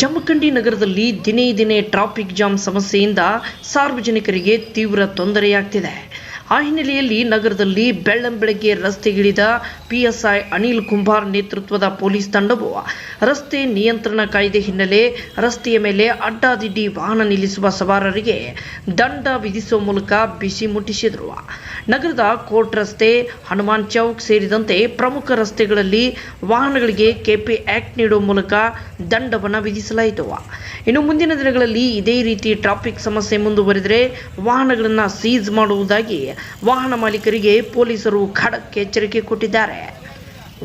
ಜಮಖಂಡಿ ನಗರದಲ್ಲಿ ದಿನೇ ದಿನೇ ಟ್ರಾಫಿಕ್ ಜಾಮ್ ಸಮಸ್ಯೆಯಿಂದ ಸಾರ್ವಜನಿಕರಿಗೆ ತೀವ್ರ ತೊಂದರೆಯಾಗ್ತಿದೆ. ಆ ಹಿನ್ನೆಲೆಯಲ್ಲಿ ನಗರದಲ್ಲಿ ಬೆಳ್ಳಂಬೆಳಗ್ಗೆ ರಸ್ತೆಗಿಳಿದ PSI ಅನಿಲ್ ಕುಂಬಾರ್ ನೇತೃತ್ವದ ಪೊಲೀಸ್ ತಂಡವು ರಸ್ತೆ ನಿಯಂತ್ರಣ ಕಾಯ್ದೆ ಹಿನ್ನೆಲೆ ರಸ್ತೆಯ ಮೇಲೆ ಅಡ್ಡಾದಿಡ್ಡಿ ವಾಹನ ನಿಲ್ಲಿಸುವ ಸವಾರರಿಗೆ ದಂಡ ವಿಧಿಸುವ ಮೂಲಕ ಬಿಸಿ ಮುಟ್ಟಿಸಿದರು. ನಗರದ ಕೋರ್ಟ್ ರಸ್ತೆ, ಹನುಮಾನ್ ಚೌಕ್ ಸೇರಿದಂತೆ ಪ್ರಮುಖ ರಸ್ತೆಗಳಲ್ಲಿ ವಾಹನಗಳಿಗೆ KP ಆಕ್ಟ್ ನೀಡುವ ಮೂಲಕ ದಂಡವನ್ನು ವಿಧಿಸಲಾಯಿತು. ಇನ್ನು ಮುಂದಿನ ದಿನಗಳಲ್ಲಿ ಇದೇ ರೀತಿ ಟ್ರಾಫಿಕ್ ಸಮಸ್ಯೆ ಮುಂದುವರೆದರೆ ವಾಹನಗಳನ್ನು ಸೀಜ್ ಮಾಡುವುದಾಗಿ ವಾಹನ ಮಾಲೀಕರಿಗೆ ಪೊಲೀಸರು ಖಡಕ್ ಎಚ್ಚರಿಕೆ ಕೊಟ್ಟಿದ್ದಾರೆ.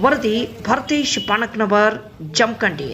ವರದಿ ಭರತೇಶ್ ಪಾಣಕ್ನವರ್, ಜಮಖಂಡಿ.